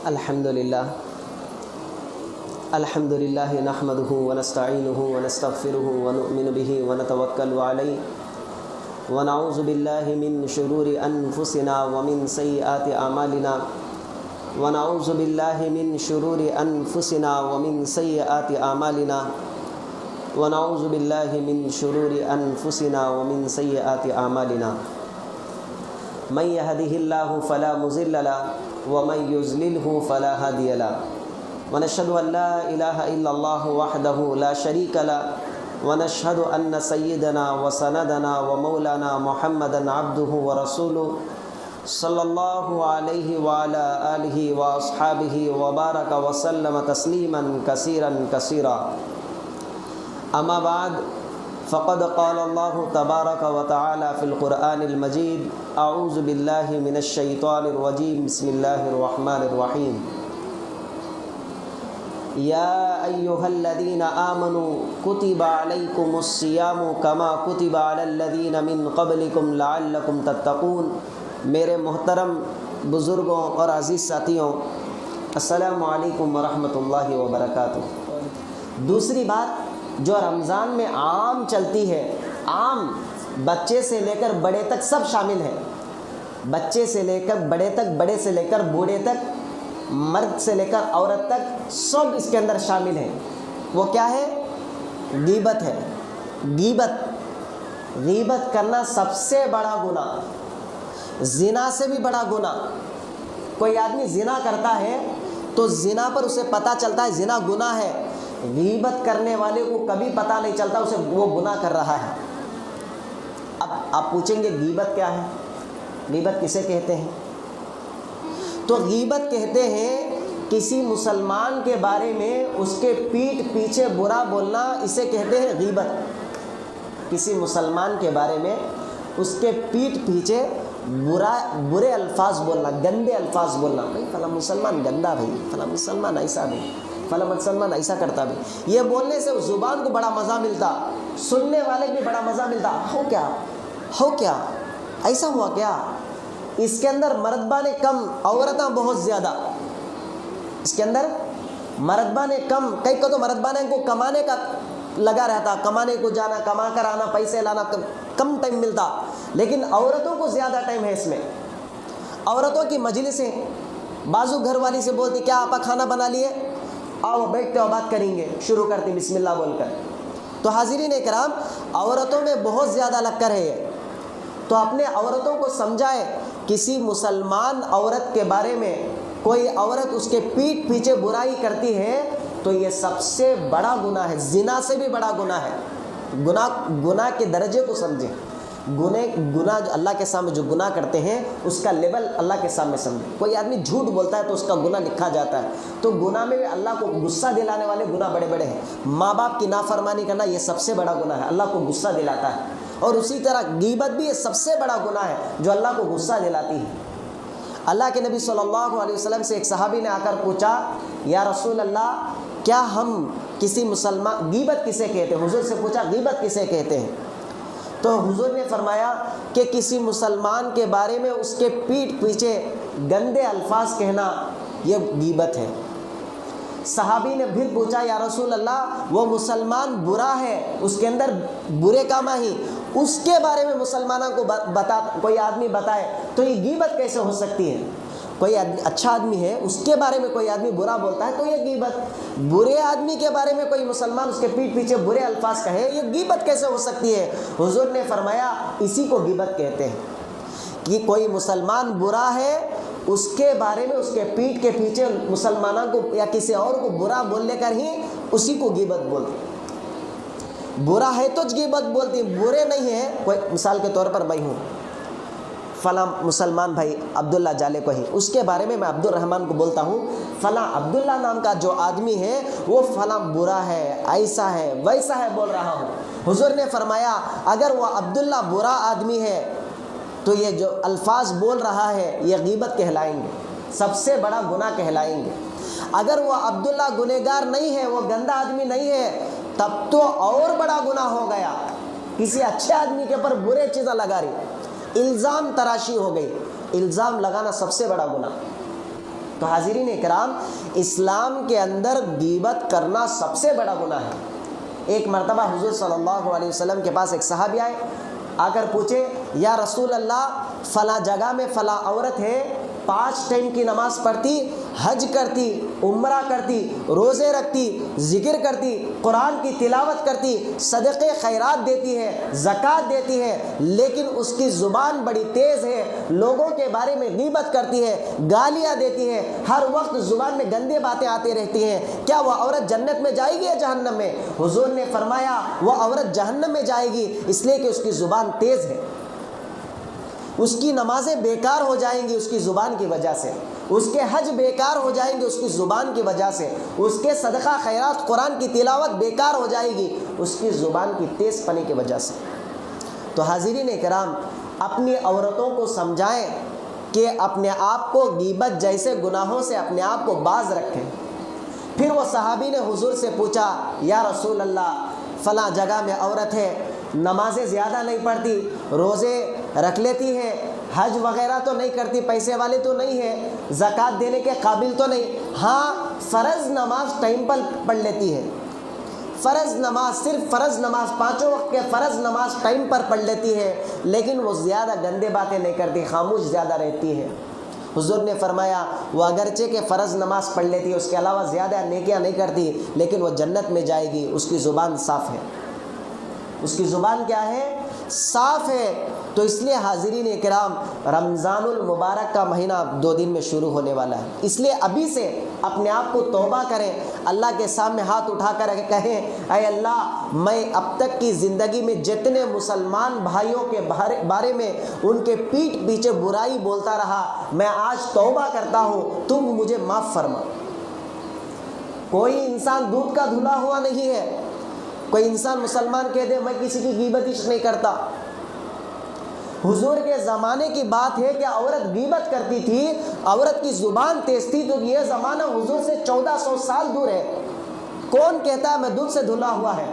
الحمدللہ نحمدہ ونستعینہ ونستغفرہ ونؤمن بہ ونتوکل علیہ ونعوذ باللہ من شرور انفسنا ومن سیئات اعمالنا ونعوذ باللہ من شرور انفسنا ومن سیئات اعمالنا ونعوذ باللہ من شرور انفسنا ومن سیئات اعمالنا من يهده الله فلا مضل له ومن يضلل فلا هادي له ونشهد ان لا اله الا الله وحده لا شريك له ونشهد ان سيدنا وسندنا ومولانا محمدا عبده ورسوله صلى الله عليه وعلى آله واصحابه وبارك وسلم تسليما كثيرا كثيرا اما بعد فقد قال الله تبارك وتعالى في القرآن المجيد اعوذ بالله من الشيطان الرجيم بسم الله الرحمن الرحيم يا أيها الذين آمنوا كتب عليكم الصيام كما كتب على الذين من قبلكم لعلكم تتقون۔ میرے محترم بزرگوں اور عزیز ساتھیوں، السلام علیکم ورحمۃ اللہ وبرکاتہ۔ دوسری بات جو رمضان میں عام چلتی ہے، عام بچے سے لے کر بڑے تک سب شامل ہے، بچے سے لے کر بڑے تک، بڑے سے لے کر بوڑھے تک، مرد سے لے کر عورت تک، سب اس کے اندر شامل ہیں۔ وہ کیا ہے؟ غیبت ہے۔ غیبت کرنا سب سے بڑا گناہ، زنا سے بھی بڑا گناہ۔ کوئی آدمی زنا کرتا ہے تو زنا پر اسے پتہ چلتا ہے زنا گناہ ہے، غیبت کرنے والے کو کبھی پتہ نہیں چلتا اسے وہ گناہ کر رہا ہے۔ اب آپ پوچھیں گے غیبت کیا ہے؟ غیبت کسے کہتے ہیں؟ تو غیبت کہتے ہیں کسی مسلمان کے بارے میں اس کے پیٹھ پیچھے برا بولنا، اسے کہتے ہیں غیبت۔ کسی مسلمان کے بارے میں اس کے پیٹھ پیچھے برے الفاظ بولنا، گندے الفاظ بولنا، بھائی فلاں مسلمان گندا، بھائی فلاں مسلمان ایسا، بھی فلاں مسلمان ایسا کرتا، بھی یہ بولنے سے زبان کو بڑا مزہ ملتا، سننے والے کو بھی بڑا مزہ ملتا۔ ہو کیا ایسا ہوا کیا؟ اس کے اندر مردبان کم، عورتیں بہت زیادہ۔ اس کے اندر مردبان کم، کئی کو تو مردبان کو کمانے کا لگا رہتا، کمانے کو جانا، کما کر آنا، پیسے لانا، کم ٹائم ملتا، لیکن عورتوں کو زیادہ ٹائم ہے۔ اس میں عورتوں کی مجلسیں، بازو گھر والی سے بولتی کیا آپا کھانا بنا لیے؟ آؤ بیٹھتے ہو بات کریں گے، شروع کرتی بسم اللہ بول کر۔ تو حاضرین کرام، عورتوں میں بہت زیادہ لگ کر ہے یہ۔ تو اپنے عورتوں کو سمجھائے، کسی مسلمان عورت کے بارے میں کوئی عورت اس کے پیٹھ پیچھے برائی کرتی ہے تو یہ سب سے بڑا گناہ ہے، زنا سے بھی بڑا گناہ ہے۔ گناہ کے درجے کو سمجھیں، گناہ جو اللہ کے سامنے جو گناہ کرتے ہیں اس کا لیول اللہ کے سامنے سمجھیں۔ کوئی آدمی جھوٹ بولتا ہے تو اس کا گناہ لکھا جاتا ہے، تو گناہ میں اللہ کو غصہ دلانے والے گناہ بڑے بڑے ہیں۔ ماں باپ کی نافرمانی کرنا یہ سب سے بڑا گناہ ہے، اللہ کو غصہ دلاتا ہے۔ اور اسی طرح غیبت بھی یہ سب سے بڑا گناہ ہے جو اللہ کو غصہ دلاتی ہے۔ اللہ کے نبی صلی اللہ علیہ وسلم سے ایک صحابی نے آ کر پوچھا، یا رسول اللہ کیا ہم کسی مسلمان، غیبت کسے کہتے ہیں؟ حضور سے پوچھا غیبت کسے کہتے ہیں؟ تو حضور نے فرمایا کہ کسی مسلمان کے بارے میں اس کے پیٹھ پیچھے گندے الفاظ کہنا یہ غیبت ہے۔ صحابی نے پھر پوچھا، یا رسول اللہ وہ مسلمان برا ہے، اس کے اندر برے کام ہی، اس کے بارے میں مسلمانوں کو کوئی آدمی بتائے تو یہ غیبت کیسے ہو سکتی ہے؟ کوئی اچھا آدمی ہے، اس کے بارے میں کوئی آدمی برا بولتا ہے تو یہ غیبت۔ برے آدمی کے بارے میں کوئی مسلمان اس کے پیٹھ پیچھے برے الفاظ کہے، یہ غیبت کیسے ہو سکتی ہے؟ حضور نے فرمایا اسی کو غیبت کہتے ہیں، کہ کوئی مسلمان برا ہے، اس کے بارے میں اس کے پیٹھ کے پیچھے مسلمانوں کو یا کسی اور کو برا بول لے کر ہی اسی کو غیبت بولتے۔ برا ہے تو غیبت بولتی، برے نہیں ہے۔ کوئی مثال کے طور پر میں ہوں، فلاں مسلمان بھائی عبداللہ جالے کو ہی، اس کے بارے میں عبد الرحمن کو بولتا ہوں فلاں عبداللہ نام کا جو آدمی ہے وہ فلاں برا ہے، ایسا ہے ویسا ہے بول رہا ہوں۔ حضور نے فرمایا اگر وہ عبداللہ برا آدمی ہے تو یہ جو الفاظ بول رہا ہے یہ غیبت کہلائیں گے، سب سے بڑا گناہ کہلائیں گے۔ اگر وہ عبداللہ گنہگار نہیں ہے، وہ گندا آدمی نہیں ہے، تب تو اور بڑا گناہ ہو گیا، کسی اچھے آدمی کے اوپر برے چیزیں لگا رہی، الزام تراشی ہو گئی۔ الزام لگانا سب سے بڑا گناہ، تو حاضرین اکرام، اسلام کے اندر غیبت کرنا سب سے بڑا گناہ ہے۔ ایک مرتبہ حضور صلی اللہ علیہ وسلم کے پاس ایک صحابی آئے، آ کر پوچھے یا رسول اللہ فلاں جگہ میں فلاں عورت ہے، 5 ٹائم کی نماز پڑھتی، حج کرتی، عمرہ کرتی، روزے رکھتی، ذکر کرتی، قرآن کی تلاوت کرتی، صدقے خیرات دیتی ہے، زکوٰۃ دیتی ہے، لیکن اس کی زبان بڑی تیز ہے، لوگوں کے بارے میں غیبت کرتی ہے، گالیاں دیتی ہے، ہر وقت زبان میں گندے باتیں آتی رہتی ہیں، کیا وہ عورت جنت میں جائے گی یا جہنم میں؟ حضور نے فرمایا وہ عورت جہنم میں جائے گی، اس لیے کہ اس کی زبان تیز ہے، اس کی نمازیں بیکار ہو جائیں گی اس کی زبان کی وجہ سے، اس کے حج بیکار ہو جائیں گے اس کی زبان کی وجہ سے، اس کے صدقہ خیرات قرآن کی تلاوت بیکار ہو جائے گی اس کی زبان کی تیز پنی کی وجہ سے۔ تو حاضرین کرام، اپنی عورتوں کو سمجھائیں کہ اپنے آپ کو غیبت جیسے گناہوں سے اپنے آپ کو باز رکھیں۔ پھر وہ صحابی نے حضور سے پوچھا یا رسول اللہ فلاں جگہ میں عورت ہے، نمازیں زیادہ نہیں پڑھتی، روزے رکھ لیتی ہے، حج وغیرہ تو نہیں کرتی، پیسے والے تو نہیں ہے، زکوٰۃ دینے کے قابل تو نہیں، ہاں فرض نماز ٹائم پر پڑھ لیتی ہے، فرض نماز، صرف فرض نماز، 5 وقت کے فرض نماز ٹائم پر پڑھ لیتی ہے، لیکن وہ زیادہ گندے باتیں نہیں کرتی، خاموش زیادہ رہتی ہے۔ حضور نے فرمایا وہ اگرچہ کہ فرض نماز پڑھ لیتی ہے، اس کے علاوہ زیادہ نیکیاں نہیں کرتی، لیکن وہ جنت میں جائے گی، اس کی زبان صاف ہے، اس کی زبان کیا ہے؟ صاف ہے۔ تو اس لیے حاضرین اکرام، رمضان المبارک کا مہینہ 2 دن میں شروع ہونے والا ہے، اس لیے ابھی سے اپنے آپ کو توبہ کریں، اللہ کے سامنے ہاتھ اٹھا کر کہیں اے اللہ، میں اب تک کی زندگی میں جتنے مسلمان بھائیوں کے بارے میں ان کے پیٹھ پیچھے برائی بولتا رہا، میں آج توبہ کرتا ہوں، تم مجھے معاف فرما۔ کوئی انسان دودھ کا دھلا ہوا نہیں ہے، کوئی انسان مسلمان کہہ دے میں کسی کی غیبت نہیں کرتا۔ حضور کے زمانے کی بات ہے کہ عورت غیبت کرتی تھی، عورت کی زبان تیز تھی، تو یہ زمانہ حضور سے 1400 سال دور ہے، کون کہتا ہے میں دودھ سے دھلا ہوا ہے؟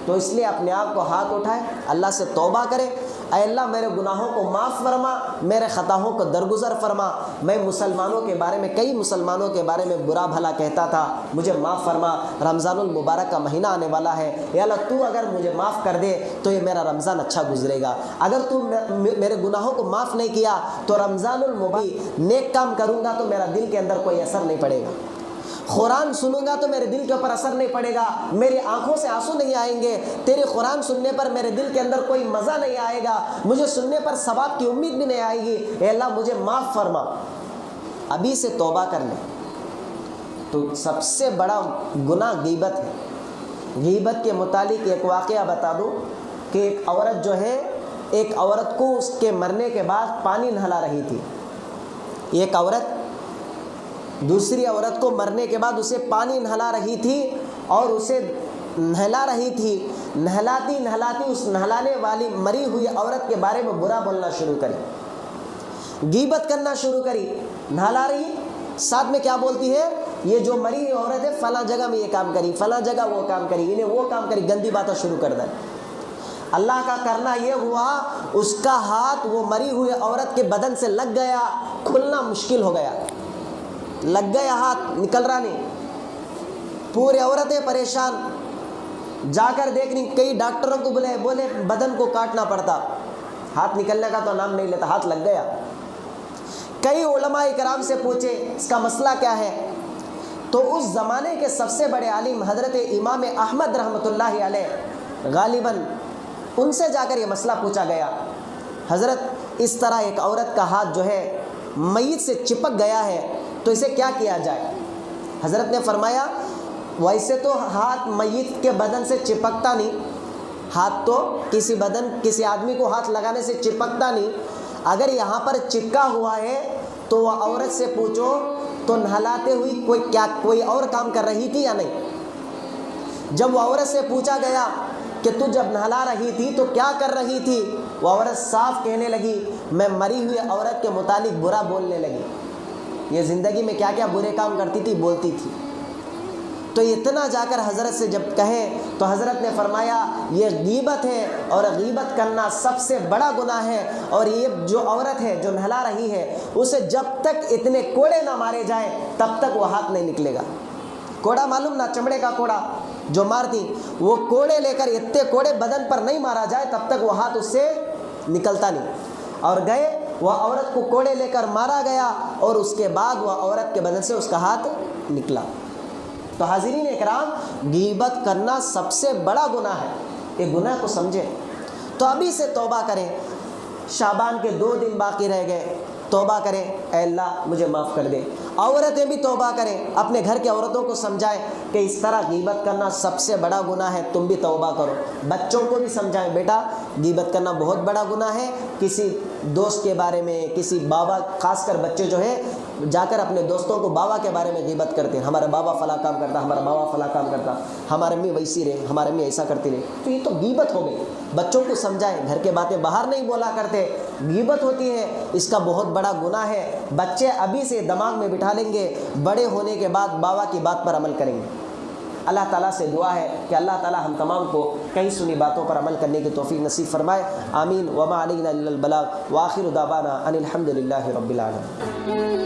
تو اس لیے اپنے آپ کو ہاتھ اٹھائے، اللہ سے توبہ کرے، اے اللہ میرے گناہوں کو معاف فرما، میرے خطاؤں کو درگزر فرما، میں مسلمانوں کے بارے میں، کئی مسلمانوں کے بارے میں برا بھلا کہتا تھا، مجھے معاف فرما، رمضان المبارک کا مہینہ آنے والا ہے، اے اللہ تو اگر مجھے معاف کر دے تو یہ میرا رمضان اچھا گزرے گا، اگر تو میرے گناہوں کو معاف نہیں کیا تو رمضان المبارک نیک کام کروں گا تو میرا دل کے اندر کوئی اثر نہیں پڑے گا، قرآن سنوں گا تو میرے دل کے اوپر اثر نہیں پڑے گا، میری آنکھوں سے آنسو نہیں آئیں گے، تیرے قرآن سننے پر میرے دل کے اندر کوئی مزہ نہیں آئے گا، مجھے سننے پر ثواب کی امید بھی نہیں آئے گی، اے اللہ مجھے معاف فرما۔ ابھی سے توبہ کر لیں۔ تو سب سے بڑا گناہ غیبت ہے۔ غیبت کے متعلق ایک واقعہ بتا دوں کہ ایک عورت جو ہے، ایک عورت کو اس کے مرنے کے بعد پانی نہلا رہی تھی، ایک عورت دوسری عورت کو مرنے کے بعد اسے پانی نہلا رہی تھی اور اسے نہلا رہی تھی، نہلاتی نہلاتی اس نہلانے والی مری ہوئی عورت کے بارے میں برا بولنا شروع کری، غیبت کرنا شروع کری، نہلا رہی، ساتھ میں کیا بولتی ہے، یہ جو مری ہوئی عورت ہے فلاں جگہ میں یہ کام کری، فلاں جگہ وہ کام کری، انہیں وہ کام کری، گندی باتیں شروع کر دیں۔ اللہ کا کرنا یہ ہوا اس کا ہاتھ وہ مری ہوئی عورت کے بدن سے لگ گیا، کھلنا مشکل ہو گیا، لگ گیا ہاتھ، نکل رہا نہیں، پورے عورتیں پریشان، جا کر دیکھنی، کئی ڈاکٹروں کو بولے بدن کو کاٹنا پڑتا، ہاتھ نکلنے کا تو نام نہیں لیتا، ہاتھ لگ گیا۔ کئی علماء کرام سے پوچھے اس کا مسئلہ کیا ہے، تو اس زمانے کے سب سے بڑے عالم حضرت امام احمد رحمۃ اللہ علیہ غالباً ان سے جا کر یہ مسئلہ پوچھا گیا، حضرت اس طرح ایک عورت کا ہاتھ جو ہے میت سے چپک گیا ہے تو اسے کیا کیا جائے؟ حضرت نے فرمایا ویسے تو ہاتھ میت کے بدن سے چپکتا نہیں، ہاتھ تو کسی آدمی کو ہاتھ لگانے سے چپکتا نہیں، اگر یہاں پر چپکا ہوا ہے تو وہ عورت سے پوچھو تو نہلاتے ہوئی کوئی اور کام کر رہی تھی یا نہیں؟ جب وہ عورت سے پوچھا گیا کہ تو جب نہلا رہی تھی تو کیا کر رہی تھی، وہ عورت صاف کہنے لگی میں مری ہوئی عورت کے متعلق برا بولنے لگی، یہ زندگی میں کیا کیا برے کام کرتی تھی بولتی تھی۔ تو اتنا جا کر حضرت سے جب کہیں تو حضرت نے فرمایا یہ غیبت ہے اور غیبت کرنا سب سے بڑا گناہ ہے، اور یہ جو عورت ہے جو نہلا رہی ہے اسے جب تک اتنے کوڑے نہ مارے جائیں تب تک وہ ہاتھ نہیں نکلے گا۔ کوڑا معلوم نا، چمڑے کا کوڑا جو مارتی، وہ کوڑے لے کر اتنے کوڑے بدن پر نہیں مارا جائے تب تک وہ ہاتھ اس سے نکلتا نہیں۔ اور گئے وہ عورت کو کوڑے لے کر مارا گیا اور اس کے بعد وہ عورت کے بدن سے اس کا ہاتھ نکلا۔ تو حاضرین اکرام، غیبت کرنا سب سے بڑا گناہ ہے، یہ گناہ کو سمجھیں۔ تو ابھی سے توبہ کریں، شعبان کے 2 دن باقی رہ گئے، توبہ کریں، اے اللہ مجھے معاف کر دے۔ عورتیں بھی توبہ کریں، اپنے گھر کی عورتوں کو سمجھائیں کہ اس طرح غیبت کرنا سب سے بڑا گناہ ہے، تم بھی توبہ کرو۔ بچوں کو بھی سمجھائیں، بیٹا غیبت کرنا بہت بڑا گناہ ہے، کسی دوست کے بارے میں، کسی بابا، خاص کر بچے جو ہے جا کر اپنے دوستوں کو بابا کے بارے میں غیبت کرتے ہیں، ہمارا بابا فلاں کام کرتا، ہمارا بابا فلاں کام کرتا، ہماری امی ویسی رہے، ہماری امی ایسا کرتی رہے، تو یہ تو غیبت ہو گئی۔ بچوں کو سمجھائیں، گھر کے باتیں باہر نہیں بولا کرتے، غیبت ہوتی ہے، اس کا بہت بڑا گناہ ہے۔ بچے ابھی سے دماغ میں بٹھا لیں گے، بڑے ہونے کے بعد بابا کی بات پر عمل کریں گے۔ اللہ تعالیٰ سے دعا ہے کہ اللہ تعالیٰ ہم تمام کو کئی سنی باتوں پر عمل کرنے کی توفیق نصیب فرمائے، آمین۔ وما علینا الا البلاغ، وآخر دعوانا ان الحمد للہ رب العالمین۔